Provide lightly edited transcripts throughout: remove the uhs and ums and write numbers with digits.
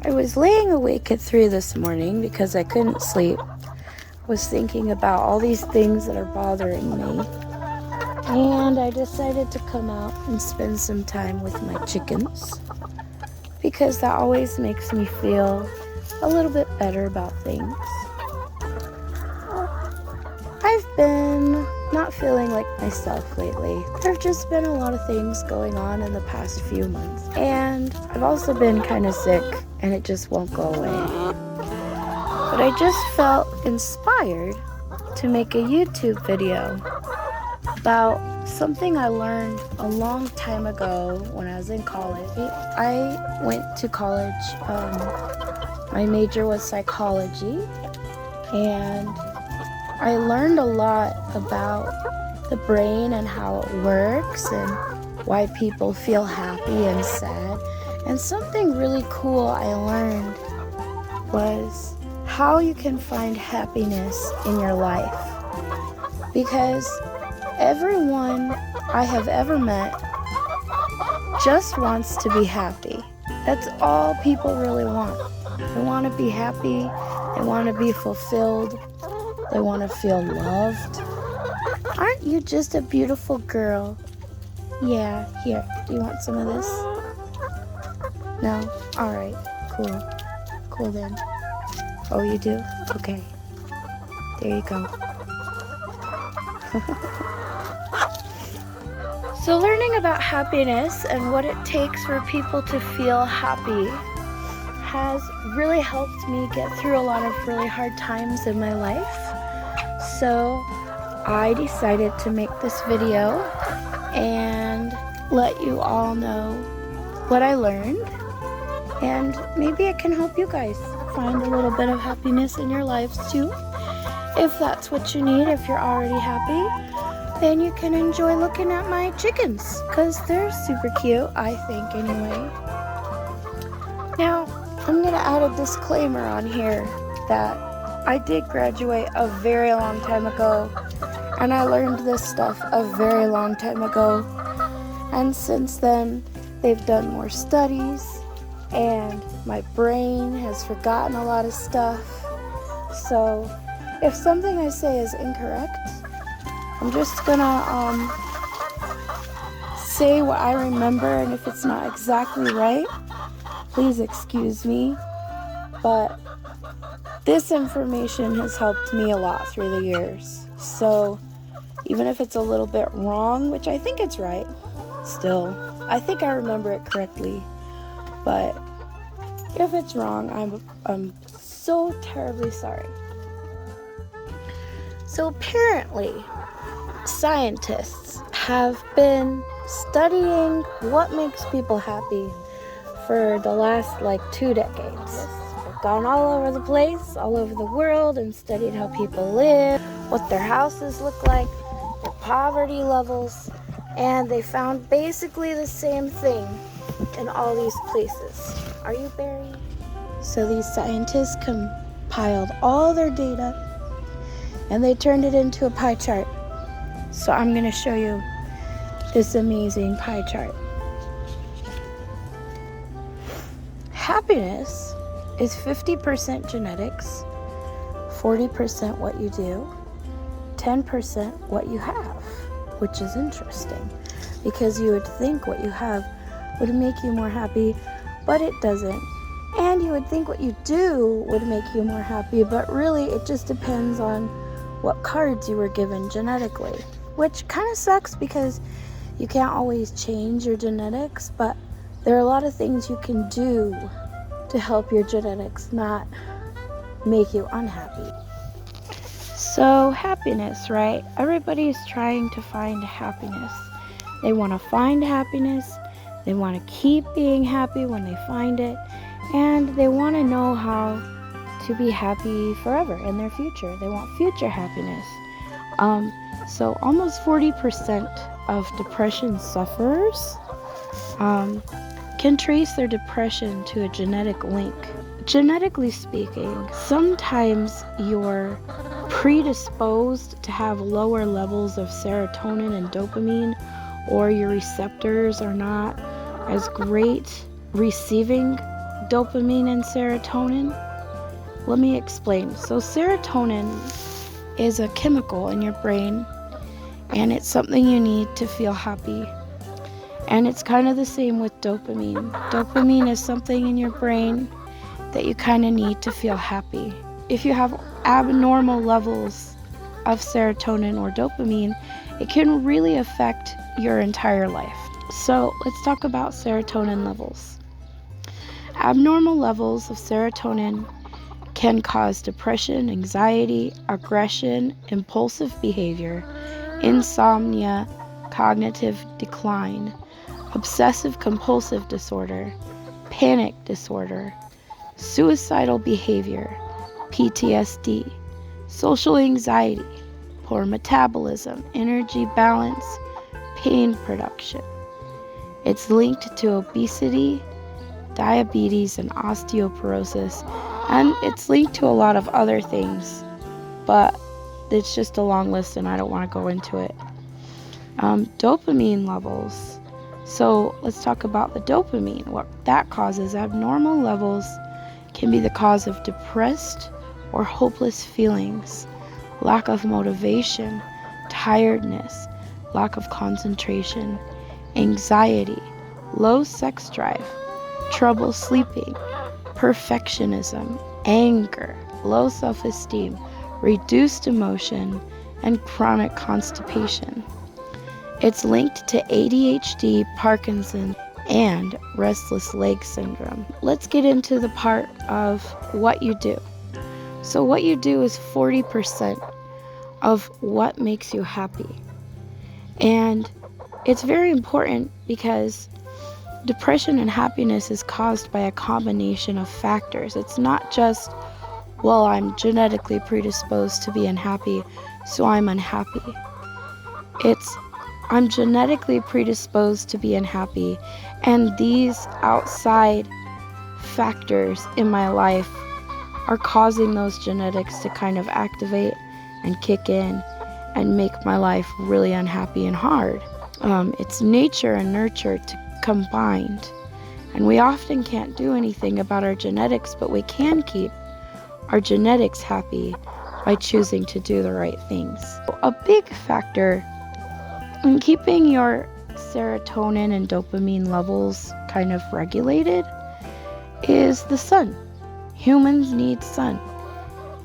I was laying awake at 3 this morning because I couldn't sleep. I was thinking about all these things that are bothering me. And I decided to come out and spend some time with my chickens because that always makes me feel a little bit better about things. I've been not feeling like myself lately. There have just been a lot of things going on in the past few months. And I've also been kind of sick and it just won't go away. But I just felt inspired to make a YouTube video about something I learned a long time ago when I was in college. I went to college, my major was psychology, and I learned a lot about the brain and how it works and why people feel happy and sad. And something really cool I learned was how you can find happiness in your life. Because everyone I have ever met just wants to be happy. That's all people really want. They want to be happy, they want to be fulfilled, they want to feel loved. Aren't you just a beautiful girl? Yeah, here, do you want some of this? No? Alright, cool then. Oh, you do? Okay. There you go. So learning about happiness and what it takes for people to feel happy has really helped me get through a lot of really hard times in my life. So I decided to make this video and let you all know what I learned, and maybe it can help you guys find a little bit of happiness in your lives too. If that's what you need, if you're already happy, then you can enjoy looking at my chickens because they're super cute, I think anyway. Now, I'm going to add a disclaimer on here that I did graduate a very long time ago, and I learned this stuff a very long time ago. And since then, they've done more studies, and my brain has forgotten a lot of stuff. So if something I say is incorrect, I'm just gonna say what I remember, and if it's not exactly right, please excuse me. But this information has helped me a lot through the years. So even if it's a little bit wrong, which I think it's right, still, I think I remember it correctly. But if it's wrong, I'm so terribly sorry. So apparently, scientists have been studying what makes people happy for the last 2 decades. They've gone all over the place, all over the world, and studied how people live, what their houses look like, their poverty levels, and they found basically the same thing in all these places. Are you Barry? So these scientists compiled all their data and they turned it into a pie chart. So I'm going to show you this amazing pie chart. Happiness is 50% genetics, 40% what you do, 10% what you have, which is interesting because you would think what you have would make you more happy, but it doesn't. And you would think what you do would make you more happy, but really it just depends on what cards you were given genetically, which kind of sucks because you can't always change your genetics, but there are a lot of things you can do to help your genetics not make you unhappy. So happiness, right? Everybody's trying to find happiness. They want to find happiness. They want to keep being happy when they find it. And they want to know how to be happy forever in their future. They want future happiness. So almost 40% of depression sufferers can trace their depression to a genetic link. Genetically speaking, sometimes you're predisposed to have lower levels of serotonin and dopamine, or your receptors are not as great receiving dopamine and serotonin? Let me explain. So serotonin is a chemical in your brain, and it's something you need to feel happy. And it's kind of the same with dopamine. Dopamine is something in your brain that you kind of need to feel happy. If you have abnormal levels of serotonin or dopamine, it can really affect your entire life. So let's talk about serotonin levels. Abnormal levels of serotonin can cause depression, anxiety, aggression, impulsive behavior, insomnia, cognitive decline, obsessive compulsive disorder, panic disorder, suicidal behavior, PTSD, social anxiety, poor metabolism, energy balance, pain production. It's linked to obesity, diabetes, and osteoporosis, and it's linked to a lot of other things, but it's just a long list and I don't want to go into it. Dopamine levels. So let's talk about the dopamine. What that causes, abnormal levels can be the cause of depressed or hopeless feelings, lack of motivation, tiredness, lack of concentration, anxiety, low sex drive, trouble sleeping, perfectionism, anger, low self-esteem, reduced emotion, and chronic constipation. It's linked to ADHD, Parkinson's, and restless leg syndrome. Let's get into the part of what you do. So what you do is 40% of what makes you happy. And it's very important because depression and happiness is caused by a combination of factors. It's not just, well, I'm genetically predisposed to be unhappy, so I'm unhappy. It's, I'm genetically predisposed to be unhappy, and these outside factors in my life are causing those genetics to kind of activate and kick in and make my life really unhappy and hard. It's nature and nurture combined, and we often can't do anything about our genetics, but we can keep our genetics happy by choosing to do the right things. A big factor in keeping your serotonin and dopamine levels kind of regulated is the sun. Humans need sun.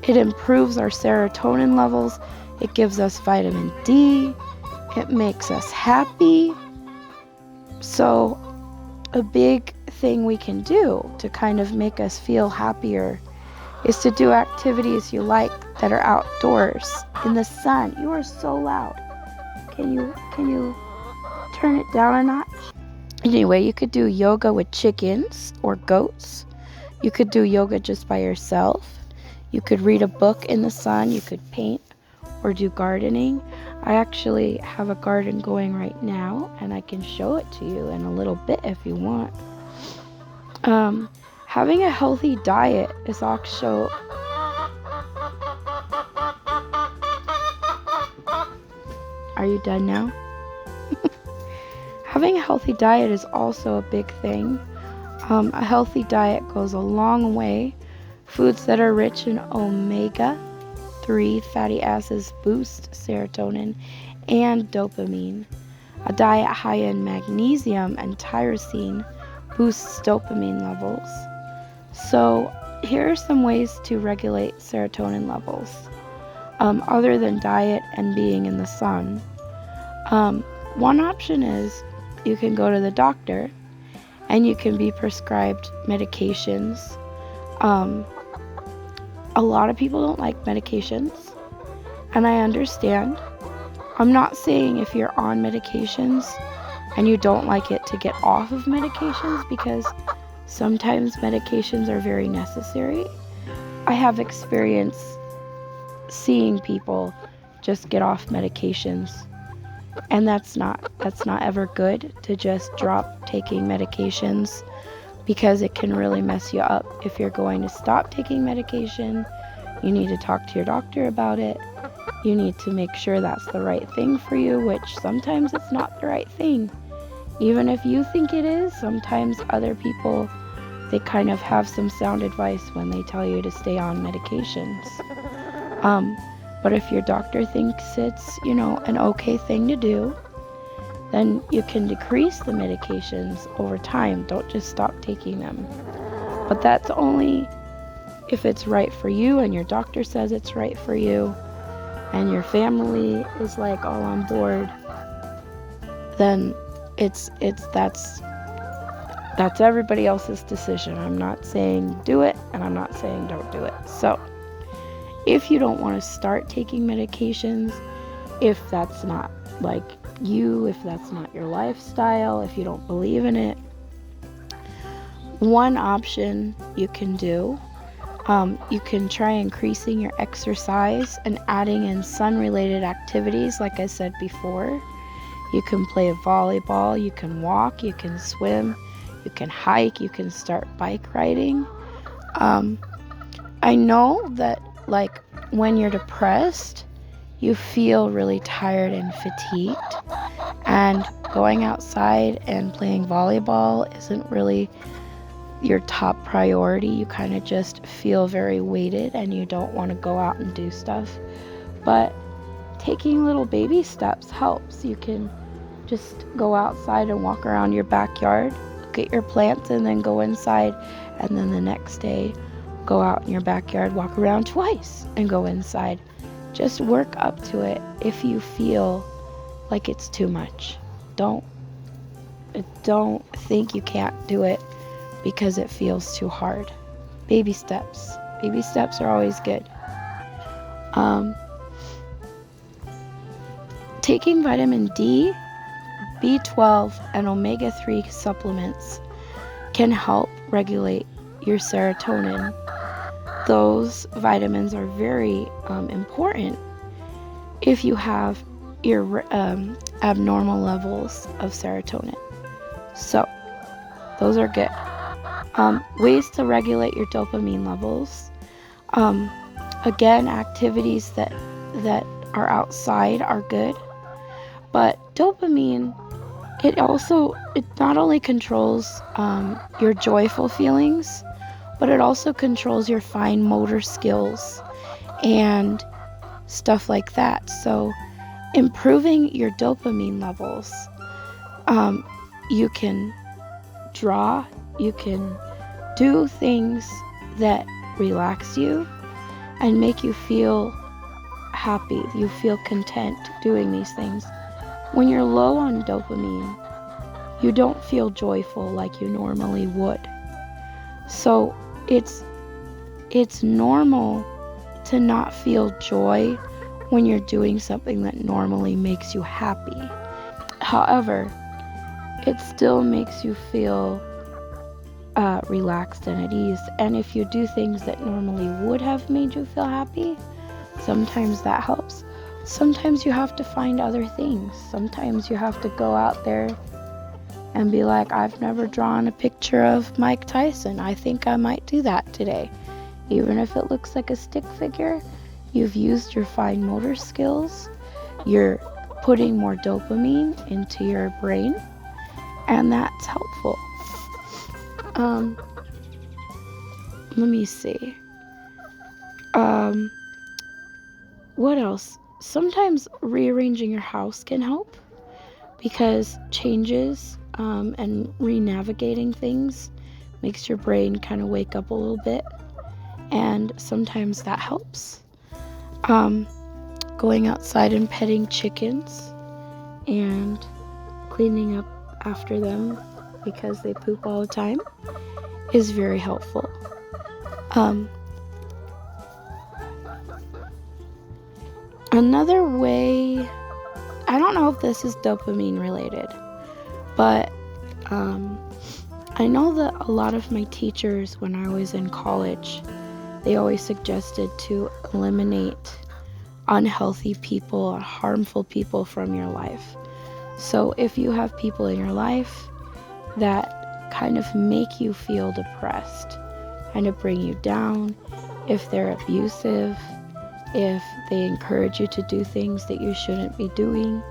It improves our serotonin levels, it gives us vitamin D, it makes us happy. So a big thing we can do to kind of make us feel happier is to do activities you like that are outdoors in the sun. You are so loud. Can you turn it down a notch? Anyway, you could do yoga with chickens or goats. You could do yoga just by yourself. You could read a book in the sun. You could paint or do gardening. I actually have a garden going right now, and I can show it to you in a little bit if you want. Having a healthy diet is also... Are you done now? Having a healthy diet is also a big thing. A healthy diet goes a long way. Foods that are rich in omega-3 fatty acids boost serotonin and dopamine. A diet high in magnesium and tyrosine boosts dopamine levels. So here are some ways to regulate serotonin levels, other than diet and being in the sun. One option is you can go to the doctor and you can be prescribed medications. A lot of people don't like medications, and I understand. I'm not saying if you're on medications and you don't like it to get off of medications, because sometimes medications are very necessary. I have experience seeing people just get off medications, and that's not ever good to just drop taking medications, because it can really mess you up. If you're going to stop taking medication, you need to talk to your doctor about it. You need to make sure that's the right thing for you, which sometimes it's not the right thing. Even if you think it is, sometimes other people they kind of have some sound advice when they tell you to stay on medications. But if your doctor thinks it's, an okay thing to do, then you can decrease the medications over time. Don't just stop taking them. But that's only if it's right for you and your doctor says it's right for you and your family is like all on board, then that's everybody else's decision. I'm not saying do it and I'm not saying don't do it. So if you don't want to start taking medications, if that's not like you, if that's not your lifestyle, if you don't believe in it, one option you can do, you can try increasing your exercise and adding in sun-related activities like I said before. You can play volleyball, you can walk, you can swim, you can hike, you can start bike riding. I know that like when you're depressed, you feel really tired and fatigued, and going outside and playing volleyball isn't really your top priority. You kind of just feel very weighted and you don't want to go out and do stuff. But taking little baby steps helps. You can just go outside and walk around your backyard, look at your plants, and then go inside, and then the next day go out in your backyard, walk around twice and go inside. Just work up to it. If you feel like it's too much, don't think you can't do it because it feels too hard. Baby steps are always good. Taking vitamin D, B12, and omega-3 supplements can help regulate your serotonin. Those vitamins are very important if you have abnormal levels of serotonin. So those are good. Ways to regulate your dopamine levels. Again, activities that are outside are good. But dopamine, it not only controls your joyful feelings, but it also controls your fine motor skills and stuff like that. So improving your dopamine levels, you can draw, you can do things that relax you and make you feel happy. You feel content doing these things. When you're low on dopamine, you don't feel joyful like you normally would. So it's normal to not feel joy when you're doing something that normally makes you happy. However, it still makes you feel relaxed and at ease. And if you do things that normally would have made you feel happy, sometimes that helps. Sometimes you have to find other things. Sometimes you have to go out there and be like, I've never drawn a picture of Mike Tyson. I think I might do that today. Even if it looks like a stick figure, you've used your fine motor skills. You're putting more dopamine into your brain, and that's helpful. Let me see. What else? Sometimes rearranging your house can help, because changes and re-navigating things makes your brain kind of wake up a little bit, and sometimes that helps. Going outside and petting chickens and cleaning up after them because they poop all the time is very helpful. Another way, I don't know if this is dopamine related, but I know that a lot of my teachers when I was in college, they always suggested to eliminate unhealthy people, harmful people from your life. So if you have people in your life that kind of make you feel depressed, kind of bring you down, if they're abusive, if they encourage you to do things that you shouldn't be doing,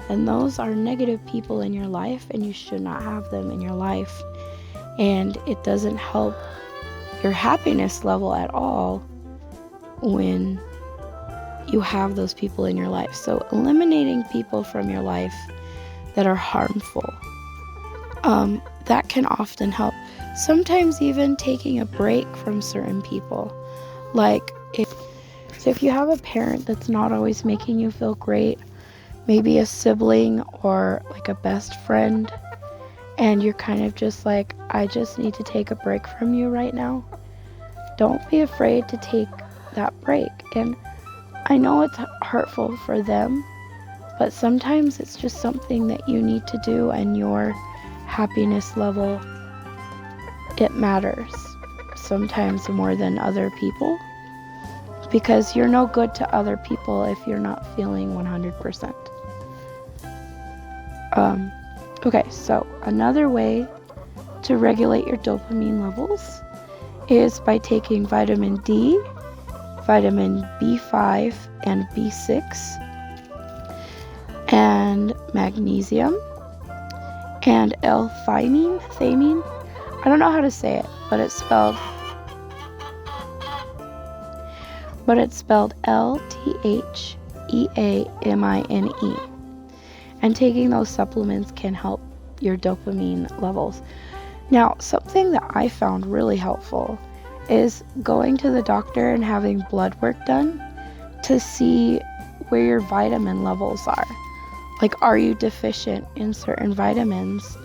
then those are negative people in your life and you should not have them in your life. And it doesn't help your happiness level at all when you have those people in your life. So eliminating people from your life that are harmful, that can often help. Sometimes even taking a break from certain people. Like if you have a parent that's not always making you feel great, maybe a sibling or like a best friend, and you're kind of just like, I just need to take a break from you right now. Don't be afraid to take that break. And I know it's hurtful for them, but sometimes it's just something that you need to do, and your happiness level, it matters sometimes more than other people, because you're no good to other people if you're not feeling 100%. Okay, so another way to regulate your dopamine levels is by taking vitamin D, vitamin B5 and B6, and magnesium, and L-theanine. I don't know how to say it, but it's spelled L-T-H-E-A-M-I-N-E. And taking those supplements can help your dopamine levels. Now, something that I found really helpful is going to the doctor and having blood work done to see where your vitamin levels are. Like, are you deficient in certain vitamins?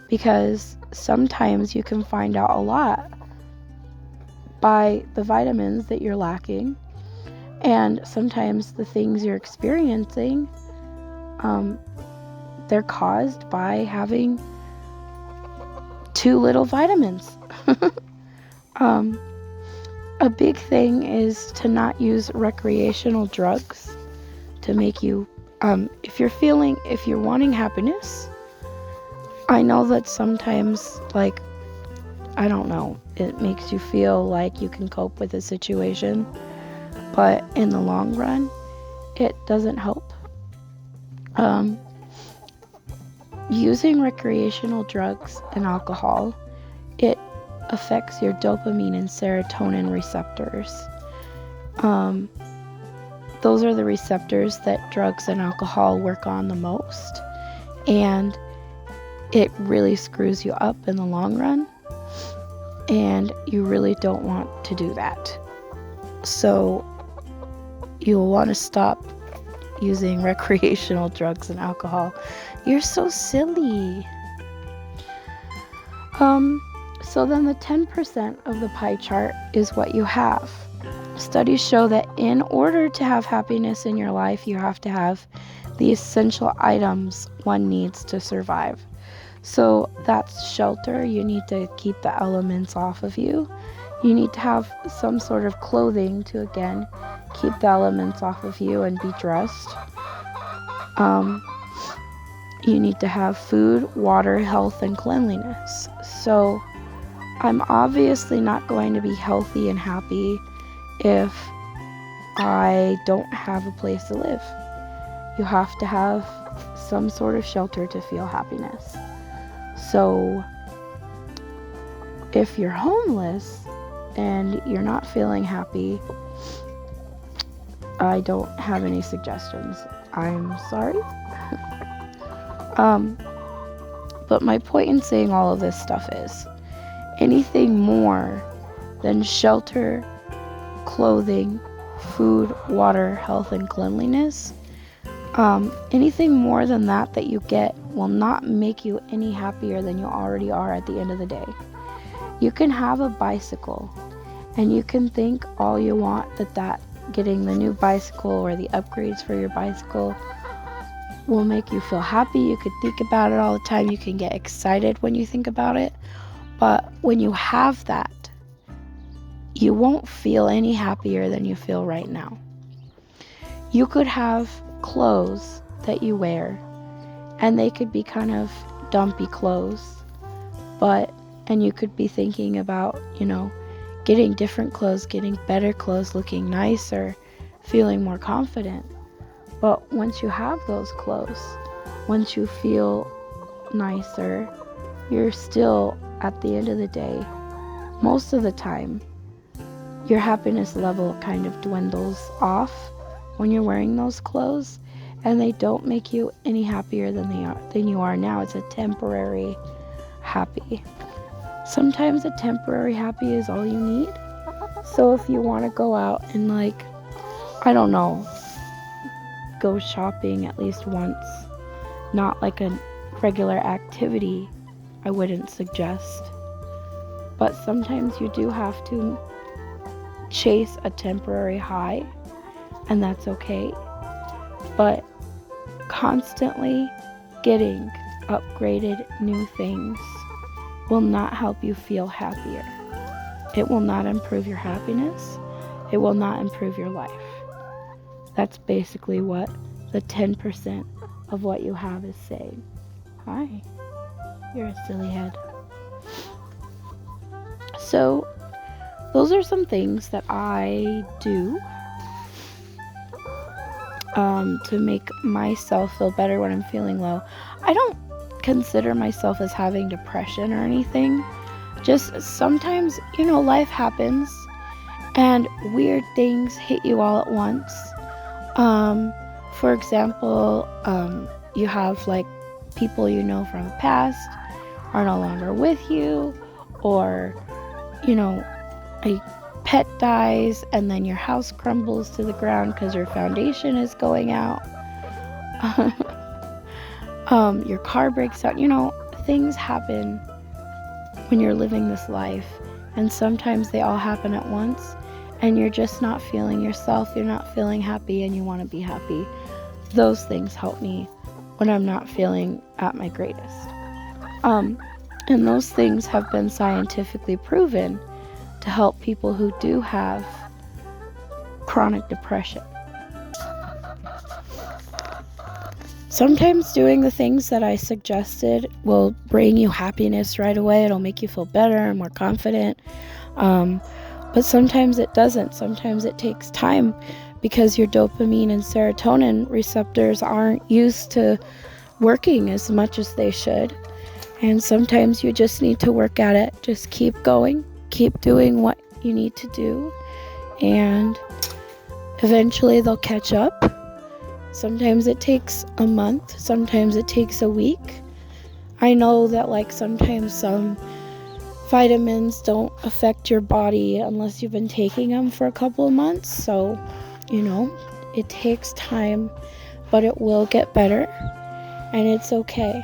Because sometimes you can find out a lot by the vitamins that you're lacking, and sometimes the things you're experiencing, they're caused by having too little vitamins. A big thing is to not use recreational drugs to make you, if you're wanting happiness. I know that sometimes, like, I don't know, it makes you feel like you can cope with a situation, but in the long run, it doesn't help. Using recreational drugs and alcohol, it affects your dopamine and serotonin receptors. Those are the receptors that drugs and alcohol work on the most, and it really screws you up in the long run, and you really don't want to do that. So you'll want to stop using recreational drugs and alcohol. You're so silly. So then the 10% of the pie chart is what you have. Studies show that in order to have happiness in your life, you have to have the essential items one needs to survive. So that's shelter. You need to keep the elements off of you. You need to have some sort of clothing to, again, keep the elements off of you and be dressed. You need to have food, water, health, and cleanliness. So I'm obviously not going to be healthy and happy if I don't have a place to live. You have to have some sort of shelter to feel happiness. So if you're homeless and you're not feeling happy, I don't have any suggestions. I'm sorry. But my point in saying all of this stuff is, anything more than shelter, clothing, food, water, health, and cleanliness, anything more than that you get will not make you any happier than you already are at the end of the day. You can have a bicycle, and you can think all you want that getting the new bicycle or the upgrades for your bicycle will make you feel happy. You could think about it all the time. You can get excited when you think about it. But when you have that, you won't feel any happier than you feel right now. You could have clothes that you wear, and they could be kind of dumpy clothes, and you could be thinking about, getting different clothes, getting better clothes, looking nicer, feeling more confident. But once you have those clothes, once you feel nicer, you're still, at the end of the day, most of the time, your happiness level kind of dwindles off when you're wearing those clothes, and they don't make you any happier than you are now. It's a temporary happy. Sometimes a temporary happy is all you need. So if you want to go out and, like, I don't know, go shopping at least once, not like a regular activity, I wouldn't suggest. But sometimes you do have to chase a temporary high, and that's okay. But constantly getting upgraded new things will not help you feel happier. It will not improve your happiness. It will not improve your life. That's basically what the 10% of what you have is saying. Hi, you're a silly head. So, those are some things that I do to make myself feel better when I'm feeling low. I don't consider myself as having depression or anything. Just sometimes, life happens and weird things hit you all at once. For example, you have like people you know from the past are no longer with you, or a pet dies and then your house crumbles to the ground because your foundation is going out. Your car breaks down. Things happen when you're living this life, and sometimes they all happen at once, and you're just not feeling yourself. You're not feeling happy, and you want to be happy. Those things help me when I'm not feeling at my greatest. And those things have been scientifically proven to help people who do have chronic depression. Sometimes doing the things that I suggested will bring you happiness right away. It'll make you feel better and more confident. But sometimes it doesn't. Sometimes it takes time because your dopamine and serotonin receptors aren't used to working as much as they should. And sometimes you just need to work at it. Just keep going. Keep doing what you need to do. And eventually they'll catch up. Sometimes it takes a month. Sometimes it takes a week. I know that sometimes some vitamins don't affect your body unless you've been taking them for a couple of months. So, it takes time, but it will get better. And it's okay.